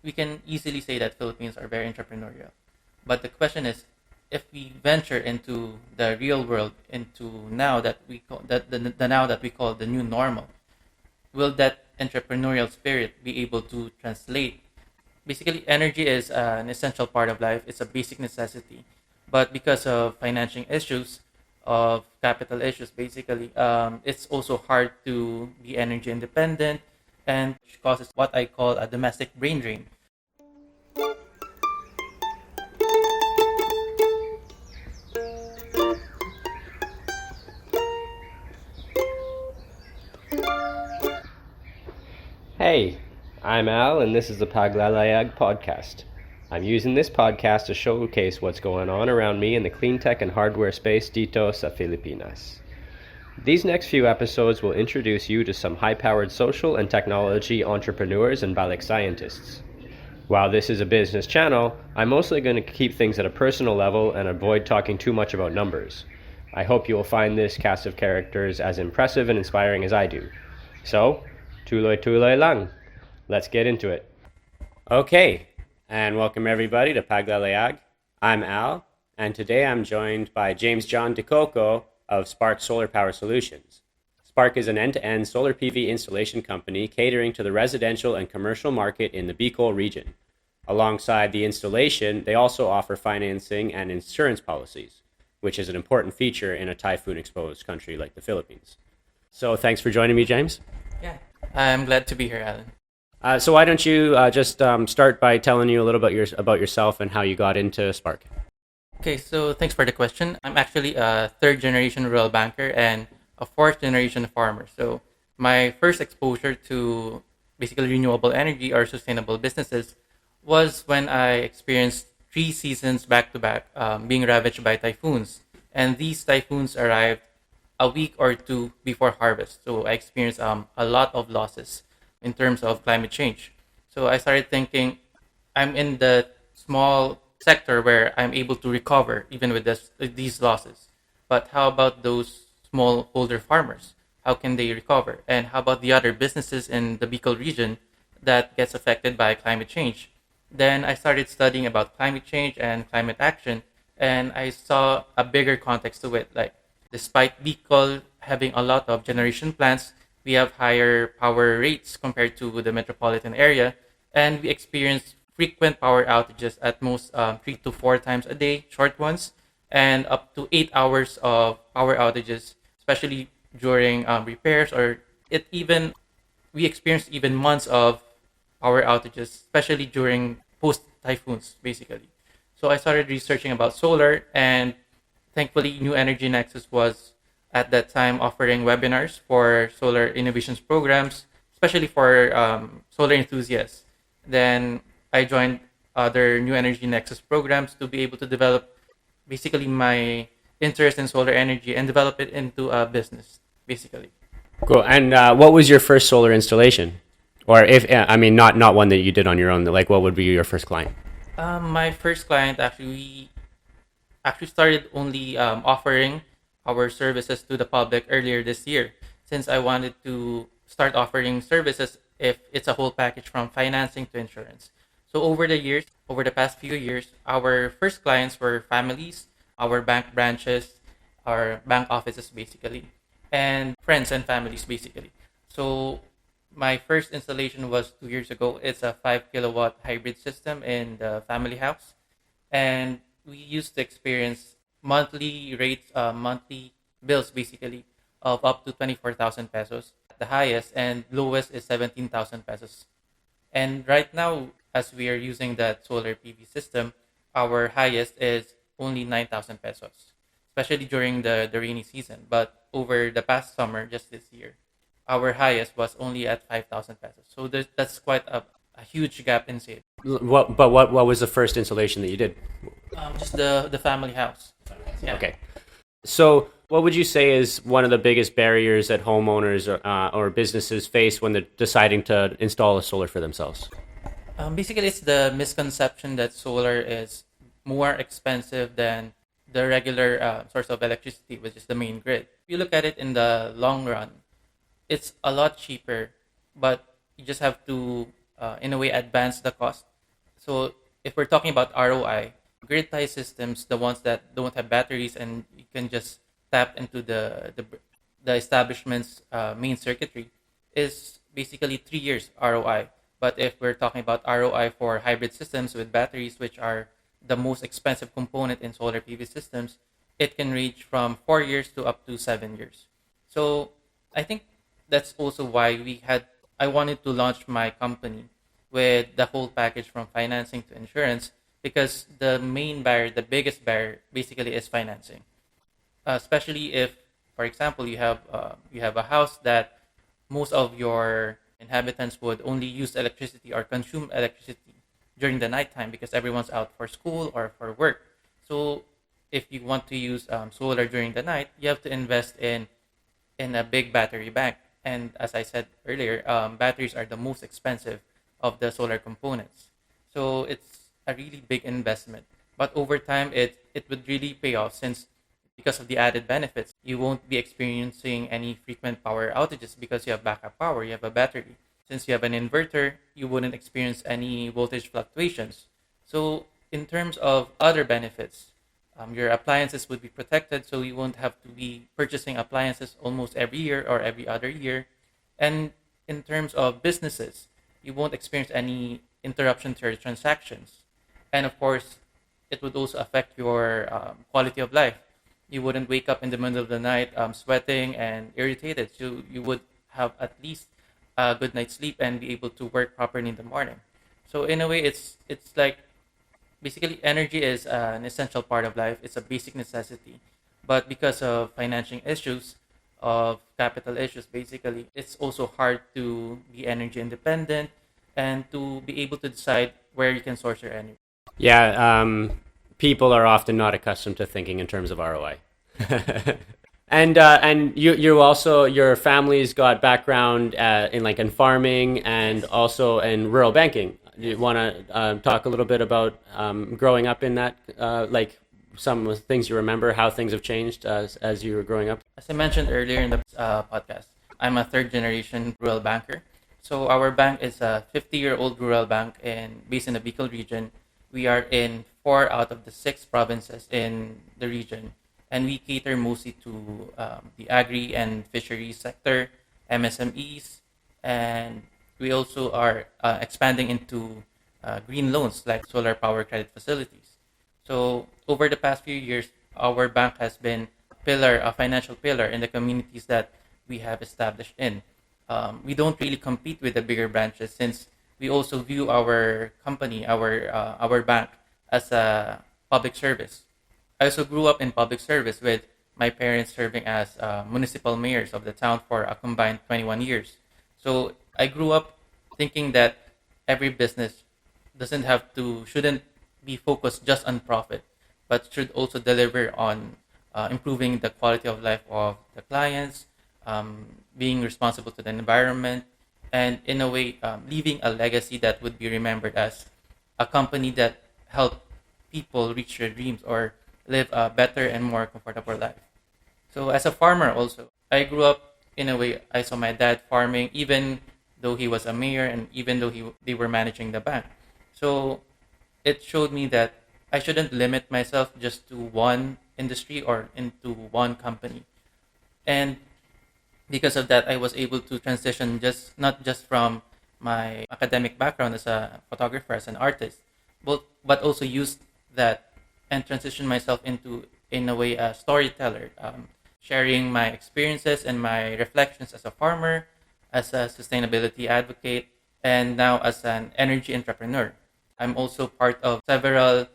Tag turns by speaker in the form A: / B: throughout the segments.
A: we can easily say that Philippines are very entrepreneurial. But the question is, if we venture into the real world, into now that we call that the now that we call the new normal, will that entrepreneurial spirit be able to translate? Basically, energy is an essential part of life. It's a basic necessity, but because of financial issues, of capital issues, basically, it's also hard to be energy independent, and which causes what I call a domestic brain drain.
B: Hey, I'm Al, and this is the Paglalayag podcast. I'm using this podcast to showcase what's going on around me in the clean tech and hardware space dito sa Filipinas. These next few episodes will introduce you to some high-powered social and technology entrepreneurs and balik scientists. While this is a business channel, I'm mostly going to keep things at a personal level and avoid talking too much about numbers. I hope you will find this cast of characters as impressive and inspiring as I do. So, tuloy tuloy lang. Let's get into it. Okay, and welcome everybody to Paglalayag. I'm Al, and today I'm joined by James John Dyccoco of Sparc Solar Power Solutions. Sparc is an end-to-end solar PV installation company catering to the residential and commercial market in the Bicol region. Alongside the installation, they also offer financing and insurance policies, which is an important feature in a typhoon-exposed country like the Philippines. So thanks for joining me, James.
A: Yeah, I'm glad to be here, Alan.
B: So why don't you just start by telling you a little bit about yourself and how you got into Sparc?
A: Okay, so thanks for the question. I'm actually a third generation rural banker and a fourth generation farmer. So my first exposure to basically renewable energy or sustainable businesses was when I experienced 3 seasons back to back being ravaged by typhoons. And these typhoons arrived a week or two before harvest. So I experienced a lot of losses in terms of climate change. So I started thinking, I'm in the small sector where I'm able to recover even with these losses. But how about those smallholder farmers? How can they recover? And how about the other businesses in the Bicol region that gets affected by climate change? Then I started studying about climate change and climate action, and I saw a bigger context to it. Like, despite Bicol having a lot of generation plants, we have higher power rates compared to the metropolitan area, and we experience frequent power outages at most 3 to 4 times a day, short ones, and up to 8 hours of power outages, especially during repairs, or it even we experienced even months of power outages, especially during post typhoons, basically. So I started researching about solar, and thankfully, New Energy Nexus was at that time offering webinars for solar innovations programs, especially for solar enthusiasts. Then I joined other New Energy Nexus programs to be able to develop basically my interest in solar energy and develop it into a business, basically.
B: Cool. And what was your first solar installation? Or if I mean, not one that you did on your own. Like, what would be your first client?
A: My first client actually started only offering our services to the public earlier this year, since I wanted to start offering services if it's a whole package from financing to insurance. So over the past few years, our first clients were families, our bank branches, our bank offices basically, and friends and families basically. So my first installation was 2 years ago. It's a 5 kilowatt hybrid system in the family house, and we used to experience monthly rates, monthly bills basically of up to 24,000 pesos. The highest and lowest is 17,000 pesos. And right now, as we are using that solar PV system, our highest is only 9,000 pesos, especially during the rainy season. But over the past summer, just this year, our highest was only at 5,000 pesos. So that's quite a huge gap in sale.
B: What was the first installation that you did?
A: Just the family house. Yeah.
B: Okay. So, what would you say is one of the biggest barriers that homeowners or businesses face when they're deciding to install a solar for themselves?
A: Basically, it's the misconception that solar is more expensive than the regular source of electricity, which is the main grid. If you look at it in the long run, it's a lot cheaper, but you just have to in a way advance the cost. So if we're talking about ROI, grid tie systems, the ones that don't have batteries and you can just tap into the establishment's main circuitry, is basically 3 years ROI. But if we're talking about ROI for hybrid systems with batteries, which are the most expensive component in solar PV systems, it can range from 4 years to up to 7 years. So I think that's also why I wanted to launch my company with the whole package from financing to insurance, because the main barrier, the biggest barrier, basically is financing. Especially if, for example, you have a house that most of your inhabitants would only use electricity or consume electricity during the nighttime because everyone's out for school or for work. So if you want to use solar during the night, you have to invest in a big battery bank. And as I said earlier, batteries are the most expensive of the solar components. So it's a really big investment. But over time, it would really pay off, since because of the added benefits, you won't be experiencing any frequent power outages because you have backup power, you have a battery. Since you have an inverter, you wouldn't experience any voltage fluctuations. So in terms of other benefits, your appliances would be protected, so you won't have to be purchasing appliances almost every year or every other year. And in terms of businesses, you won't experience any interruption to your transactions. And of course, it would also affect your quality of life. You wouldn't wake up in the middle of the night sweating and irritated. So you would have at least a good night's sleep and be able to work properly in the morning. So in a way, it's like basically energy is an essential part of life. It's a basic necessity, but because of financing issues, of capital issues, basically it's also hard to be energy independent and to be able to decide where you can source your energy.
B: Yeah, people are often not accustomed to thinking in terms of ROI. And you also, your family's got background in farming and also in rural banking. Do you want to talk a little bit about growing up in that, like some of the things you remember, how things have changed as you were growing up?
A: As I mentioned earlier in the podcast, I'm a third generation rural banker. So our bank is a 50-year-old rural bank based in the Bicol region. We are in 4 out of the 6 provinces in the region, and we cater mostly to the agri and fisheries sector, MSMEs, and we also are expanding into green loans like solar power credit facilities. So over the past few years, our bank has been a financial pillar in the communities that we have established in. We don't really compete with the bigger branches, since we also view our company, our bank, as a public service. I also grew up in public service with my parents serving as municipal mayors of the town for a combined 21 years. So I grew up thinking that every business shouldn't be focused just on profit, but should also deliver on improving the quality of life of the clients, being responsible to the environment, and in a way, leaving a legacy that would be remembered as a company that helped people reach their dreams or live a better and more comfortable life. So as a farmer also, I grew up in a way, I saw my dad farming even though he was a mayor and even though they were managing the bank. So it showed me that I shouldn't limit myself just to one industry or into one company. And because of that, I was able to transition just not just from my academic background as a photographer, as an artist, but also use that and transition myself into, in a way, a storyteller, sharing my experiences and my reflections as a farmer, as a sustainability advocate, and now as an energy entrepreneur. I'm also part of several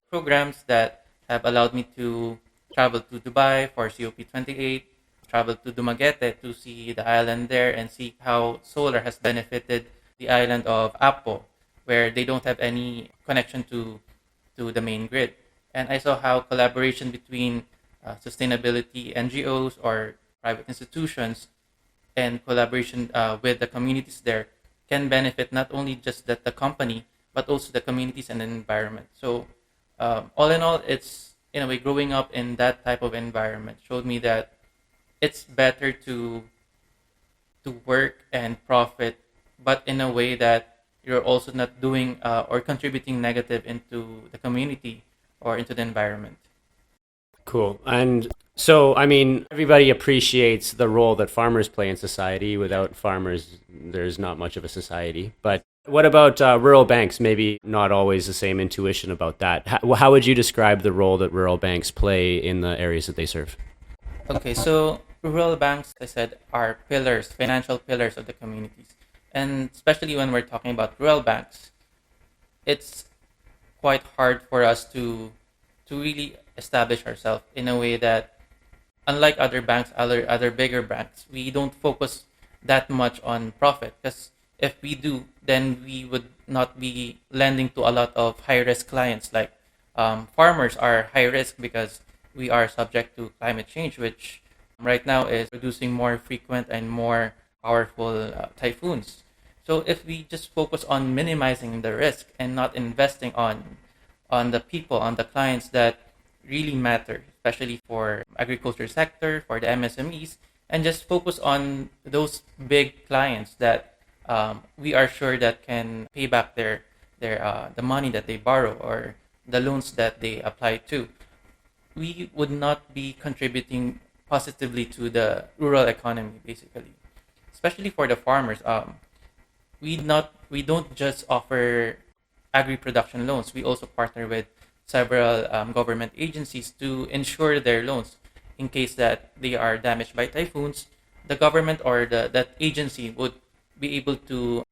A: programs that have allowed me to travel to Dubai for COP28, travel to Dumaguete to see the island there and see how solar has benefited the island of Apo, where they don't have any connection to the main grid. And I saw how collaboration between sustainability NGOs or private institutions and collaboration with the communities there can benefit not only just the company, but also the communities and the environment. So all in all, it's in a way growing up in that type of environment showed me that it's better to work and profit, but in a way that you're also not doing or contributing negative into the community or into the environment.
B: Cool. And so, I mean, everybody appreciates the role that farmers play in society. Without farmers, there's not much of a society. But what about rural banks? Maybe not always the same intuition about that. How would you describe the role that rural banks play in the areas that they serve?
A: Okay, so rural banks, I said, are pillars, financial pillars of the communities. And especially when we're talking about rural banks, it's quite hard for us to really establish ourselves in a way that, unlike other banks, other bigger banks, we don't focus that much on profit. Because if we do, then we would not be lending to a lot of high risk clients. Like farmers are high risk because we are subject to climate change, which right now is producing more frequent and more powerful typhoons. So if we just focus on minimizing the risk and not investing on the people, on the clients that really matter, especially for agriculture sector, for the MSMEs, and just focus on those big clients that we are sure that can pay back their the money that they borrow or the loans that they apply to. We would not be contributing positively to the rural economy, basically, especially for the farmers. We don't just offer agri production loans. We also partner with several government agencies to ensure their loans in case that they are damaged by typhoons. The government or that agency would be able to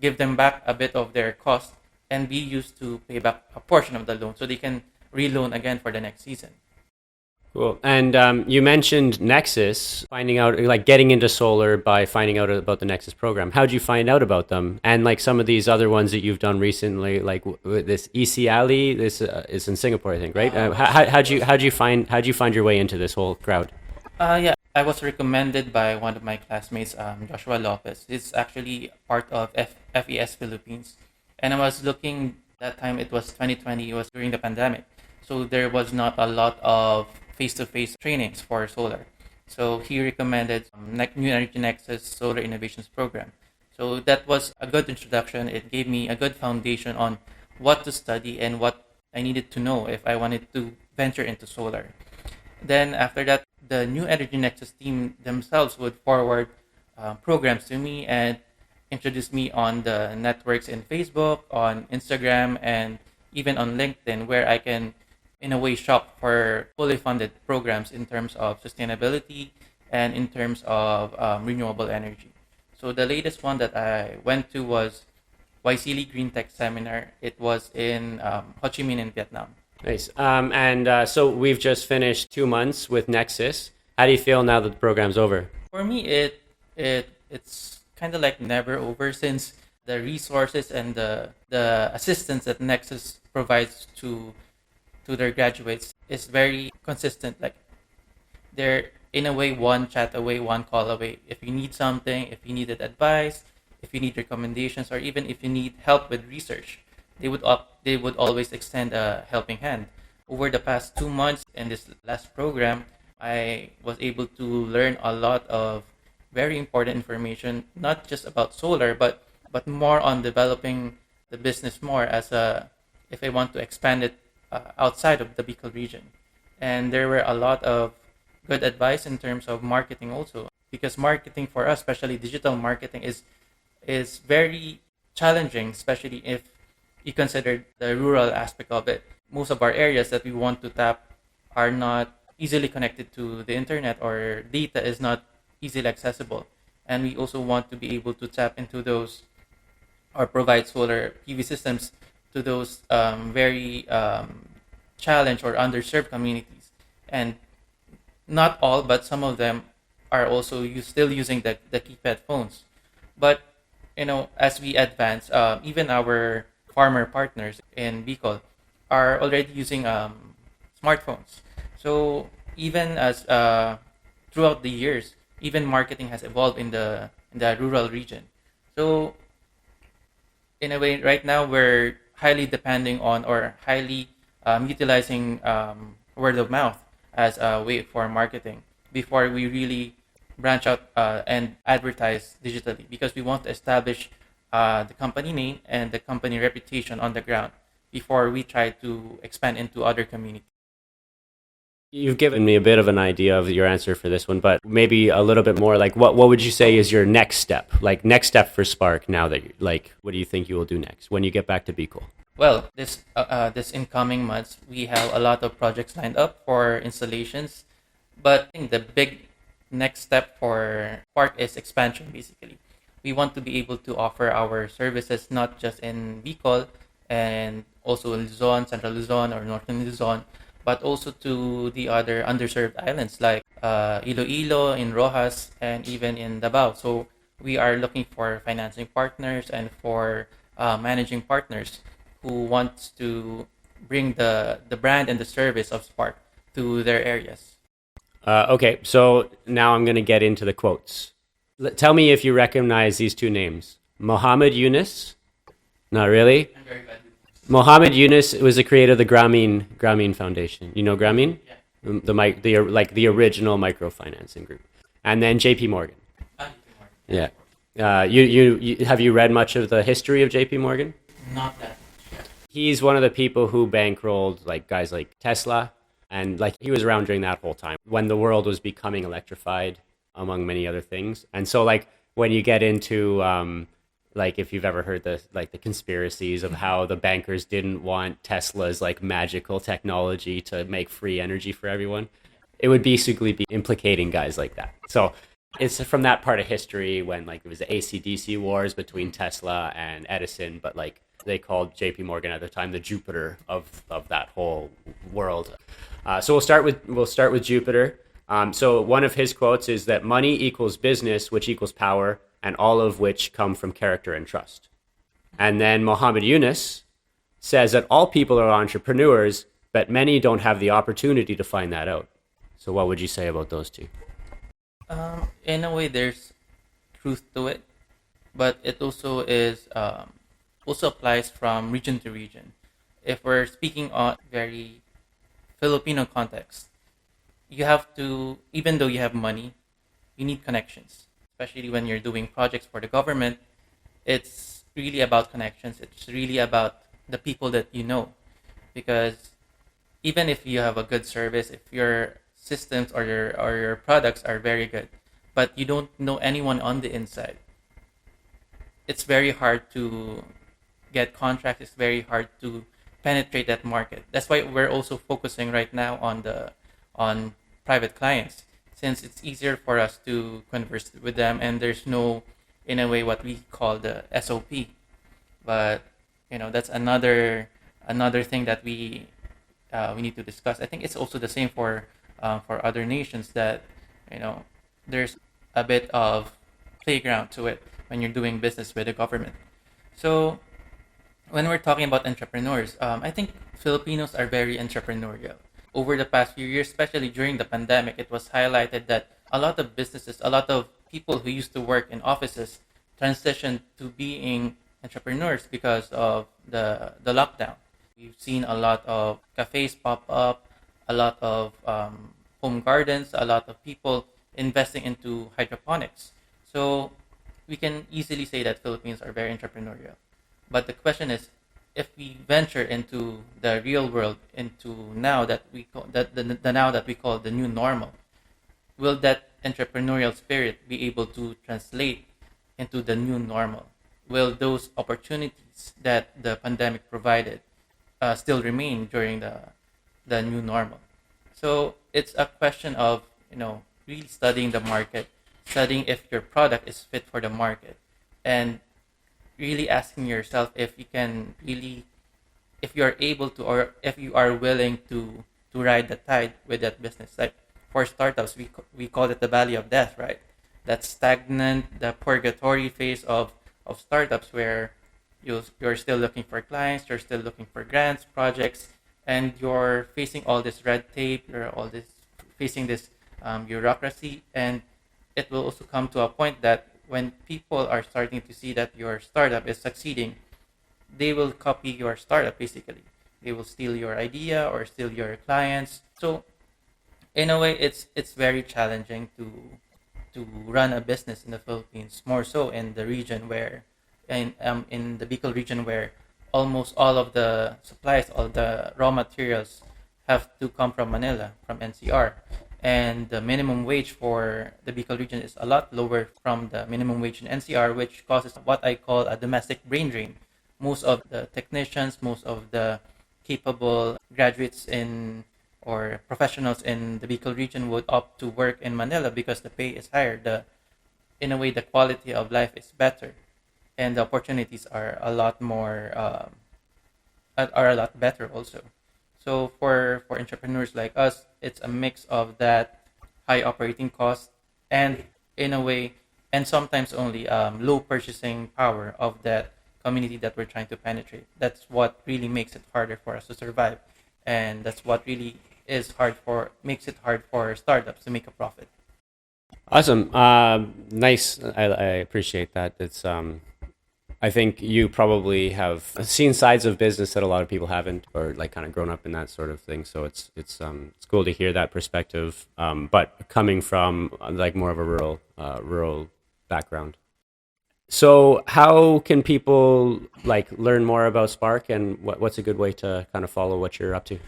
A: give them back a bit of their cost and be used to pay back a portion of the loan so they can reloan again for the next season.
B: Cool. And you mentioned Nexus, finding out, like getting into solar by finding out about the Nexus program. How'd you find out about them? And like some of these other ones that you've done recently, like this EC Alley, this is in Singapore, I think, right? How'd you find your way into this whole crowd?
A: Yeah, I was recommended by one of my classmates, Joshua Lopez. He's actually part of FES Philippines. And I was looking, that time it was 2020, it was during the pandemic. So there was not a lot of face-to-face trainings for solar. So he recommended New Energy Nexus Solar Innovations Program. So that was a good introduction. It gave me a good foundation on what to study and what I needed to know if I wanted to venture into solar. Then after that, the New Energy Nexus team themselves would forward programs to me and introduce me on the networks in Facebook, on Instagram, and even on LinkedIn, where I can, in a way, shop for fully funded programs in terms of sustainability and in terms of renewable energy. So the latest one that I went to was Waisili Green Tech Seminar. It was in Ho Chi Minh in Vietnam.
B: Nice. And so we've just finished 2 months with Nexus. How do you feel now that the program's over?
A: For me, it's kind of like never over since the resources and the assistance that Nexus provides to their graduates is very consistent. Like they're in a way one chat away, one call away. If you need something, if you needed advice, if you need recommendations, or even if you need help with research, they would always extend a helping hand. Over the past 2 months in this last program, I was able to learn a lot of very important information, not just about solar, but more on developing the business more as a if I want to expand it outside of the Bicol region. And there were a lot of good advice in terms of marketing also, because marketing for us, especially digital marketing, is very challenging, especially if you consider the rural aspect of it. Most of our areas that we want to tap are not easily connected to the internet, or data is not easily accessible. And we also want to be able to tap into those or provide solar PV systems to those very challenged or underserved communities. And not all, but some of them are also still using the keypad phones. But as we advance, even our farmer partners in Bicol are already using smartphones. So even as throughout the years, even marketing has evolved in the rural region. So in a way, right now we're highly depending on or highly utilizing word of mouth as a way for marketing before we really branch out and advertise digitally, because we want to establish the company name and the company reputation on the ground before we try to expand into other communities.
B: You've given me a bit of an idea of your answer for this one, but maybe a little bit more. Like, what would you say is your next step? Like, next step for Spark now that you like, what do you think you will do next when you get back to Bicol?
A: Well, this incoming months, we have a lot of projects lined up for installations, but I think the big next step for Spark is expansion. Basically, we want to be able to offer our services not just in Bicol and also in Luzon, Central Luzon, or Northern Luzon, but also to the other underserved islands like Iloilo, in Rojas, and even in Davao. So we are looking for financing partners and for managing partners who wants to bring the brand and the service of Spark to their areas.
B: Okay, so now I'm going to get into the quotes. Tell me if you recognize these two names. Mohammed Yunus? Not really.
A: I'm very bad.
B: Mohammed Yunus was the creator of the Grameen Foundation. You know Grameen?
A: Yeah.
B: The original microfinancing group. And then JP Morgan. Yeah. You have you read much of the history of JP Morgan?
A: Not that.
B: He's one of the people who bankrolled like guys like Tesla, and like he was around during that whole time when the world was becoming electrified, among many other things. And so like when you get into like if you've ever heard the conspiracies of how the bankers didn't want Tesla's like magical technology to make free energy for everyone, it would basically be implicating guys like that. So it's from that part of history when like it was the AC/DC wars between Tesla and Edison, but like they called JP Morgan at the time the Jupiter of that whole world. So we'll start with Jupiter. So one of his quotes is that money equals business, which equals power, and all of which come from character and trust. And then Mohammed Yunus says that all people are entrepreneurs, but many don't have the opportunity to find that out. So what would you say about those two?
A: In a way, there's truth to it, but it also applies from region to region. If we're speaking on very Filipino context, you have to, even though you have money, you need connections, especially when you're doing projects for the government. It's really about connections. It's really about the people that you know, because even if you have a good service, if your systems or your products are very good, but you don't know anyone on the inside, it's very hard to get contracts. It's very hard to penetrate that market. That's why we're also focusing right now on private clients, since it's easier for us to converse with them, and there's no, in a way, what we call the SOP. But that's another thing that we need to discuss. I think it's also the same for other nations, that you know there's a bit of playground to it when you're doing business with the government. So when we're talking about entrepreneurs, I think Filipinos are very entrepreneurial. Over the past few years, especially during the pandemic, it was highlighted that a lot of businesses, a lot of people who used to work in offices transitioned to being entrepreneurs because of the lockdown. We've seen a lot of cafes pop up, a lot of home gardens, a lot of people investing into hydroponics. So we can easily say that Philippines are very entrepreneurial. But the question is, if we venture into the real world, into now that we call that the now that we call the new normal, will that entrepreneurial spirit be able to translate into the new normal? Will those opportunities that the pandemic provided still remain during the new normal? So it's a question of really studying the market, studying if your product is fit for the market, and really asking yourself if you can really, if you are able to, or if you are willing to ride the tide with that business. Like for startups, we call it the valley of death, right? That stagnant, the purgatory phase of startups, where you're still looking for clients, you're still looking for grants, projects, and you're facing all this red tape, you're all this facing this bureaucracy. And it will also come to a point that when people are starting to see that your startup is succeeding, they will copy your startup. Basically, they will steal your idea or steal your clients. So in a way, it's very challenging to run a business in the Philippines, more so in the region where in the Bicol region where almost all of the supplies, all the raw materials have to come from Manila, from NCR. And the minimum wage for the Bicol region is a lot lower from the minimum wage in NCR, which causes what I call a domestic brain drain. Most of the technicians, most of the capable graduates in or professionals in the Bicol region would opt to work in Manila because the pay is higher. In a way, the quality of life is better, and the opportunities are a lot more are a lot better also. So for entrepreneurs like us, it's a mix of that high operating cost and in a way, and sometimes only low purchasing power of that community that we're trying to penetrate. That's what really makes it harder for us to survive, and that's what really is hard for makes it hard for startups to make a profit.
B: Awesome. Nice. I appreciate that. I think you probably have seen sides of business that a lot of people haven't, or like kind of grown up in that sort of thing. So it's cool to hear that perspective. But coming from like more of a rural background. So how can people like learn more about Spark, and what's a good way to kind of follow what you're up to?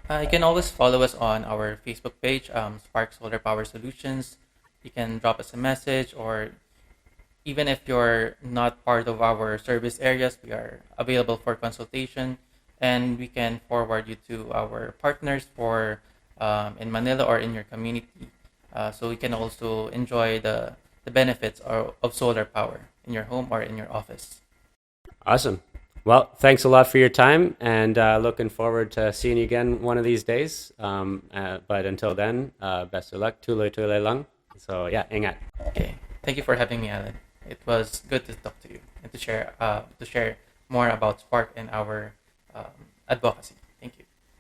A: You can always follow us on our Facebook page, Spark Solar Power Solutions. You can drop us a message, or even if you're not part of our service areas, we are available for consultation, and we can forward you to our partners for in Manila or in your community, so you can also enjoy the benefits of solar power in your home or in your office.
B: Awesome. Well, thanks a lot for your time, and looking forward to seeing you again one of these days. But until then, best of luck. Tuloy tuloy lang. So yeah, ingat.
A: Okay, thank you for having me, Alan. It was good to talk to you and to share more about Spark and our advocacy.